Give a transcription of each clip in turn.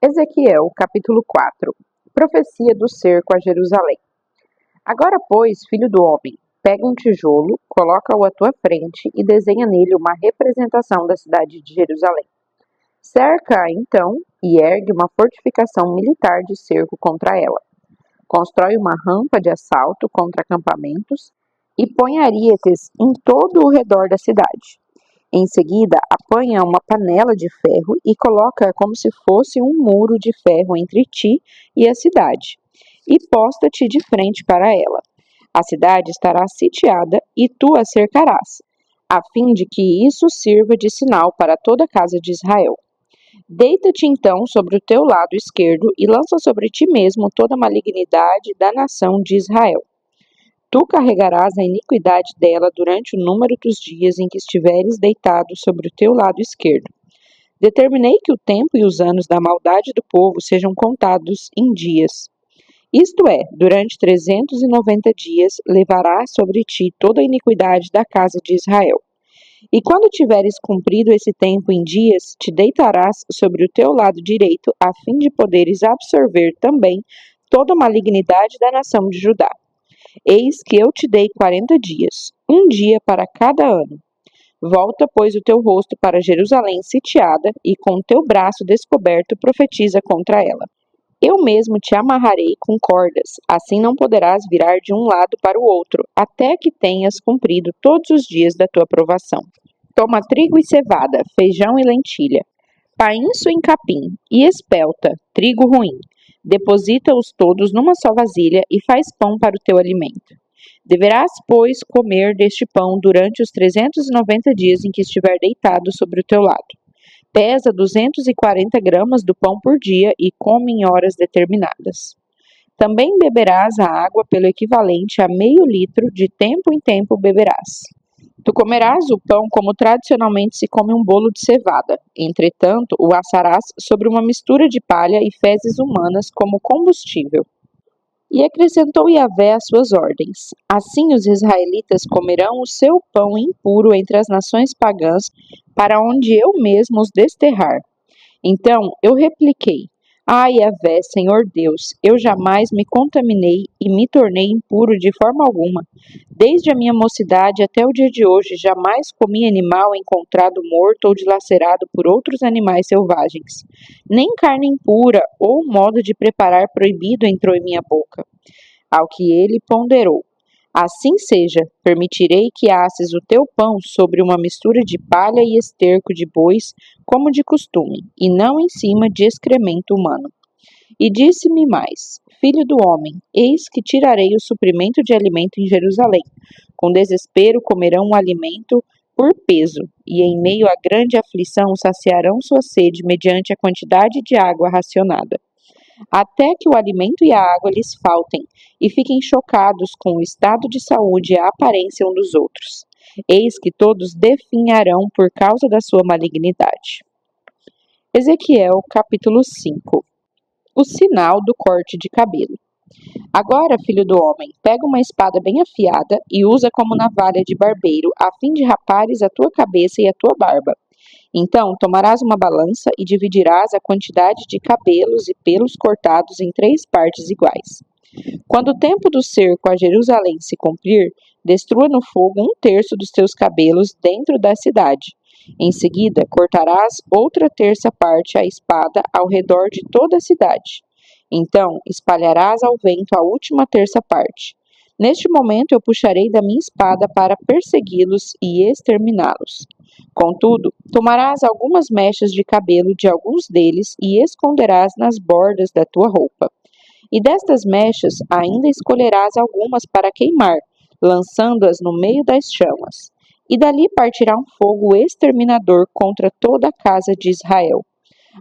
Ezequiel, capítulo 4. Profecia do cerco a Jerusalém. Agora, pois, filho do homem, pega um tijolo, coloca-o à tua frente e desenha nele uma representação da cidade de Jerusalém. Cerca-a, então, e ergue uma fortificação militar de cerco contra ela. Constrói uma rampa de assalto contra acampamentos e põe arietes em todo o redor da cidade. Em seguida, apanha uma panela de ferro e coloca como se fosse um muro de ferro entre ti e a cidade, e posta-te de frente para ela. A cidade estará sitiada e tu a cercarás, a fim de que isso sirva de sinal para toda a casa de Israel. Deita-te então sobre o teu lado esquerdo e lança sobre ti mesmo toda a malignidade da nação de Israel. Tu carregarás a iniquidade dela durante o número dos dias em que estiveres deitado sobre o teu lado esquerdo. Determinei que o tempo e os anos da maldade do povo sejam contados em dias. Isto é, durante 390 dias levarás sobre ti toda a iniquidade da casa de Israel. E quando tiveres cumprido esse tempo em dias, te deitarás sobre o teu lado direito, a fim de poderes absorver também toda a malignidade da nação de Judá. Eis que eu te dei 40 dias, um dia para cada ano. Volta, pois, o teu rosto para Jerusalém sitiada, e com o teu braço descoberto profetiza contra ela. Eu mesmo te amarrarei com cordas, assim não poderás virar de um lado para o outro, até que tenhas cumprido todos os dias da tua provação. Toma trigo e cevada, feijão e lentilha, painço em capim e espelta, trigo ruim. Deposita-os todos numa só vasilha e faz pão para o teu alimento. Deverás, pois, comer deste pão durante os 390 dias em que estiver deitado sobre o teu lado. Pesa 240 gramas do pão por dia e come em horas determinadas. Também beberás a água pelo equivalente a meio litro, de tempo em tempo beberás. Tu comerás o pão como tradicionalmente se come um bolo de cevada. Entretanto, o assarás sobre uma mistura de palha e fezes humanas como combustível. E acrescentou Yahvé as suas ordens. Assim os israelitas comerão o seu pão impuro entre as nações pagãs, para onde eu mesmo os desterrar. Então eu repliquei: Yahvé, Senhor Deus, eu jamais me contaminei e me tornei impuro de forma alguma. Desde a minha mocidade até o dia de hoje, jamais comi animal encontrado morto ou dilacerado por outros animais selvagens. Nem carne impura ou modo de preparar proibido entrou em minha boca. Ao que ele ponderou: assim seja, permitirei que asses o teu pão sobre uma mistura de palha e esterco de bois, como de costume, e não em cima de excremento humano. E disse-me mais: Filho do homem, eis que tirarei o suprimento de alimento em Jerusalém. Com desespero comerão o alimento por peso, e em meio à grande aflição saciarão sua sede mediante a quantidade de água racionada, até que o alimento e a água lhes faltem, e fiquem chocados com o estado de saúde e a aparência um dos outros. Eis que todos definharão por causa da sua malignidade. Ezequiel, capítulo 5. O sinal do corte de cabelo. Agora, filho do homem, pega uma espada bem afiada e usa como navalha de barbeiro, a fim de rapares a tua cabeça e a tua barba. Então tomarás uma balança e dividirás a quantidade de cabelos e pelos cortados em 3 partes iguais. Quando o tempo do cerco a Jerusalém se cumprir, destrua no fogo 1/3 dos teus cabelos dentro da cidade. Em seguida, cortarás outra 1/3 parte à espada ao redor de toda a cidade. Então espalharás ao vento a última 1/3 parte. Neste momento eu puxarei da minha espada para persegui-los e exterminá-los. Contudo, tomarás algumas mechas de cabelo de alguns deles e esconderás nas bordas da tua roupa. E destas mechas ainda escolherás algumas para queimar, lançando-as no meio das chamas. E dali partirá um fogo exterminador contra toda a casa de Israel.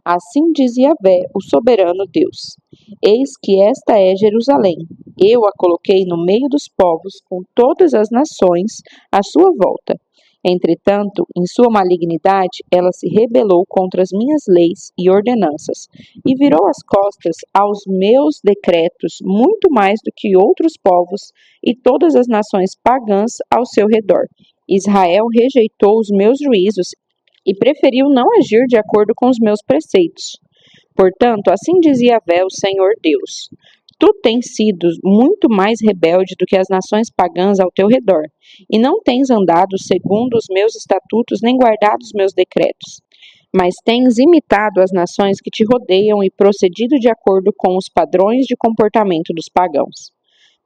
Assim diz Yahvé, o soberano Deus: Eis que esta é Jerusalém. Eu a coloquei no meio dos povos, com todas as nações à sua volta. Entretanto, em sua malignidade, ela se rebelou contra as minhas leis e ordenanças, e virou as costas aos meus decretos muito mais do que outros povos e todas as nações pagãs ao seu redor. Israel rejeitou os meus juízos e preferiu não agir de acordo com os meus preceitos. Portanto, assim diz Yahvé, o Senhor Deus: Tu tens sido muito mais rebelde do que as nações pagãs ao teu redor, e não tens andado segundo os meus estatutos nem guardado os meus decretos. Mas tens imitado as nações que te rodeiam e procedido de acordo com os padrões de comportamento dos pagãos.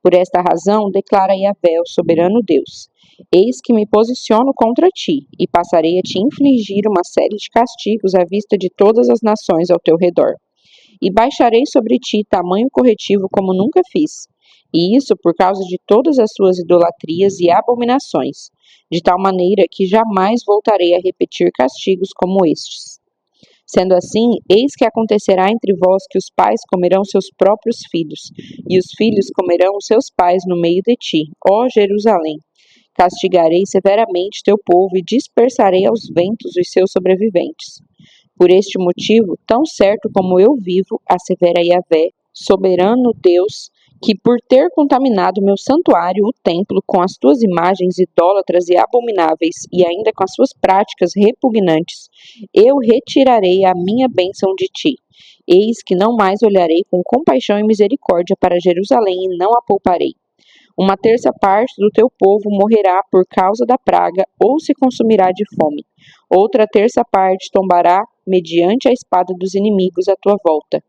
Por esta razão, declara Yahvé, o soberano Deus: Eis que me posiciono contra ti, e passarei a te infligir uma série de castigos à vista de todas as nações ao teu redor. E baixarei sobre ti tamanho corretivo como nunca fiz, e isso por causa de todas as suas idolatrias e abominações, de tal maneira que jamais voltarei a repetir castigos como estes. Sendo assim, eis que acontecerá entre vós que os pais comerão seus próprios filhos, e os filhos comerão os seus pais no meio de ti, ó Jerusalém. Castigarei severamente teu povo e dispersarei aos ventos os seus sobreviventes. Por este motivo, tão certo como eu vivo, assevera Yahvé, soberano Deus, que por ter contaminado meu santuário, o templo, com as tuas imagens idólatras e abomináveis, e ainda com as suas práticas repugnantes, eu retirarei a minha bênção de ti. Eis que não mais olharei com compaixão e misericórdia para Jerusalém e não a pouparei. Uma terça parte do teu povo morrerá por causa da praga ou se consumirá de fome. Outra terça parte tombará mediante a espada dos inimigos à tua volta.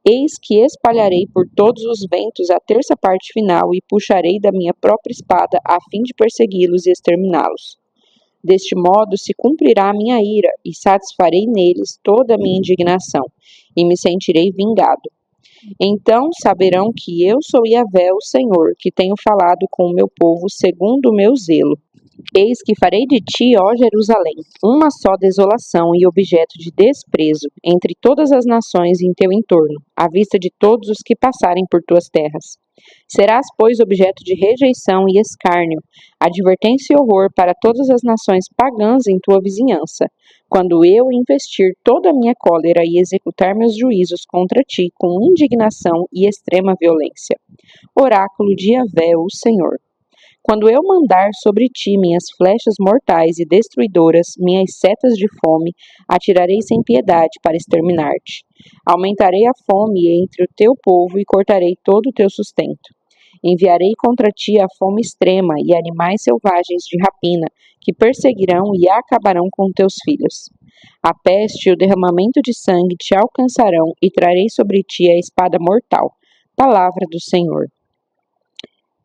Eis que espalharei por todos os ventos a terça parte final e puxarei da minha própria espada a fim de persegui-los e exterminá-los. Deste modo se cumprirá a minha ira e satisfarei neles toda a minha indignação e me sentirei vingado. Então saberão que eu sou Yahvé, o Senhor, que tenho falado com o meu povo segundo o meu zelo. Eis que farei de ti, ó Jerusalém, uma só desolação e objeto de desprezo entre todas as nações em teu entorno, à vista de todos os que passarem por tuas terras. Serás, pois, objeto de rejeição e escárnio, advertência e horror para todas as nações pagãs em tua vizinhança, quando eu investir toda a minha cólera e executar meus juízos contra ti com indignação e extrema violência. Oráculo de Yahvé, o Senhor. Quando eu mandar sobre ti minhas flechas mortais e destruidoras, minhas setas de fome, atirarei sem piedade para exterminar-te. Aumentarei a fome entre o teu povo e cortarei todo o teu sustento. Enviarei contra ti a fome extrema e animais selvagens de rapina, que perseguirão e acabarão com teus filhos. A peste e o derramamento de sangue te alcançarão e trarei sobre ti a espada mortal. Palavra do Senhor.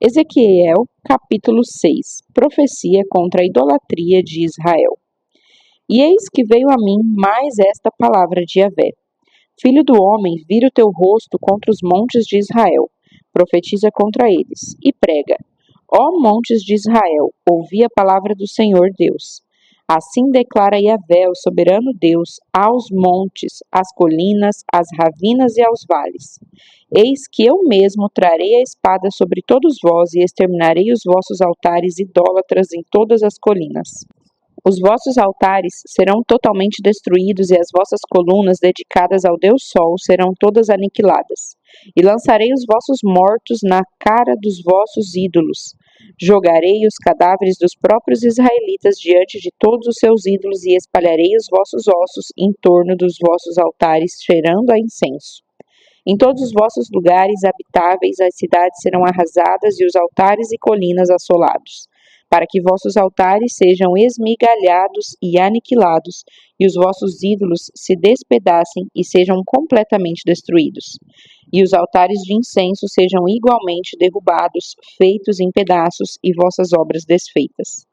Ezequiel, capítulo 6. Profecia contra a idolatria de Israel. E eis que veio a mim mais esta palavra de Yahvé. Filho do homem, vira o teu rosto contra os montes de Israel. Profetiza contra eles, e prega. Ó montes de Israel, ouvi a palavra do Senhor Deus. Assim declara Yahvé, o soberano Deus, aos montes, às colinas, às ravinas e aos vales. Eis que eu mesmo trarei a espada sobre todos vós e exterminarei os vossos altares idólatras em todas as colinas. Os vossos altares serão totalmente destruídos e as vossas colunas dedicadas ao Deus Sol serão todas aniquiladas. E lançarei os vossos mortos na cara dos vossos ídolos. Jogarei os cadáveres dos próprios israelitas diante de todos os seus ídolos e espalharei os vossos ossos em torno dos vossos altares, cheirando a incenso. Em todos os vossos lugares habitáveis as cidades serão arrasadas e os altares e colinas assolados, para que vossos altares sejam esmigalhados e aniquilados, e os vossos ídolos se despedacem e sejam completamente destruídos, e os altares de incenso sejam igualmente derrubados, feitos em pedaços, e vossas obras desfeitas.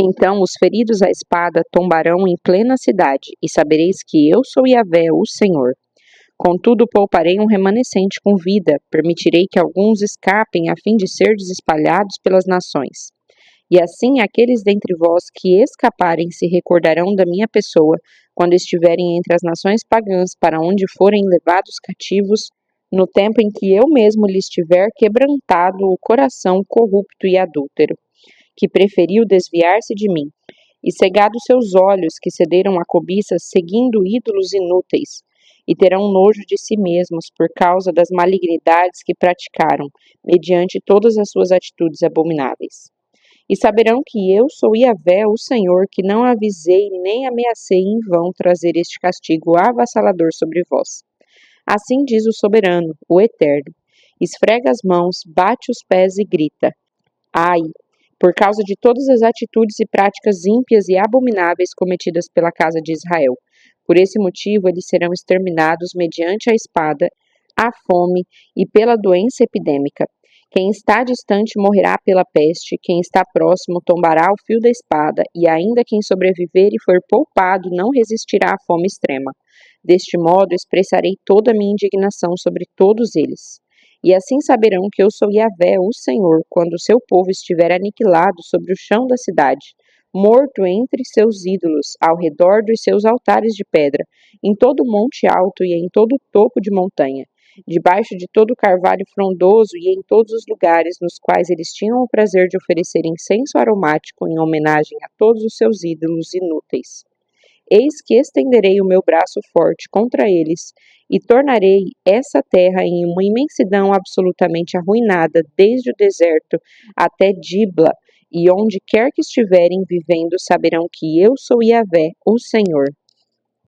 Então os feridos à espada tombarão em plena cidade, e sabereis que eu sou Yahvé, o Senhor. Contudo, pouparei um remanescente com vida, permitirei que alguns escapem a fim de serdes espalhados pelas nações. E assim aqueles dentre vós que escaparem se recordarão da minha pessoa, quando estiverem entre as nações pagãs, para onde forem levados cativos, no tempo em que eu mesmo lhes tiver quebrantado o coração corrupto e adúltero, que preferiu desviar-se de mim, e cegado seus olhos, que cederam à cobiça, seguindo ídolos inúteis, e terão nojo de si mesmos por causa das malignidades que praticaram, mediante todas as suas atitudes abomináveis. E saberão que eu sou Yahvé, o Senhor, que não avisei nem ameacei em vão trazer este castigo avassalador sobre vós. Assim diz o soberano, o eterno. Esfrega as mãos, bate os pés e grita: ai! Por causa de todas as atitudes e práticas ímpias e abomináveis cometidas pela casa de Israel. Por esse motivo, eles serão exterminados mediante a espada, a fome e pela doença epidêmica. Quem está distante morrerá pela peste, quem está próximo tombará o fio da espada, e ainda quem sobreviver e for poupado não resistirá à fome extrema. Deste modo, expressarei toda a minha indignação sobre todos eles. E assim saberão que eu sou Yahvé, o Senhor, quando o seu povo estiver aniquilado sobre o chão da cidade, morto entre seus ídolos, ao redor dos seus altares de pedra, em todo monte alto e em todo topo de montanha, debaixo de todo carvalho frondoso e em todos os lugares nos quais eles tinham o prazer de oferecer incenso aromático em homenagem a todos os seus ídolos inúteis. Eis que estenderei o meu braço forte contra eles e tornarei essa terra em uma imensidão absolutamente arruinada, desde o deserto até Dibla, e onde quer que estiverem vivendo saberão que eu sou Yahvé, o Senhor.